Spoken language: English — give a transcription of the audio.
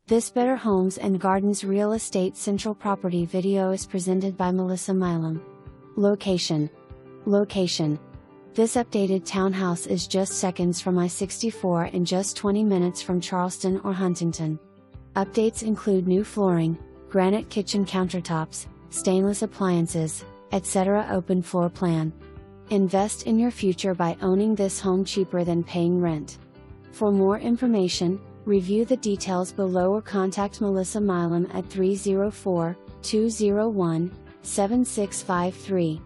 This Better Homes and Gardens Real Estate Central Property video is presented by Melissamilam. Location. This updated townhouse is just seconds from I-64 and just 20 minutes from Charleston or Huntington. Updates include new flooring, granite kitchen countertops, stainless appliances, etc. Open floor plan. Invest in your future by owning this home cheaper than paying rent. For more information, review the details below or contact Melissamilam at 304-201-7653.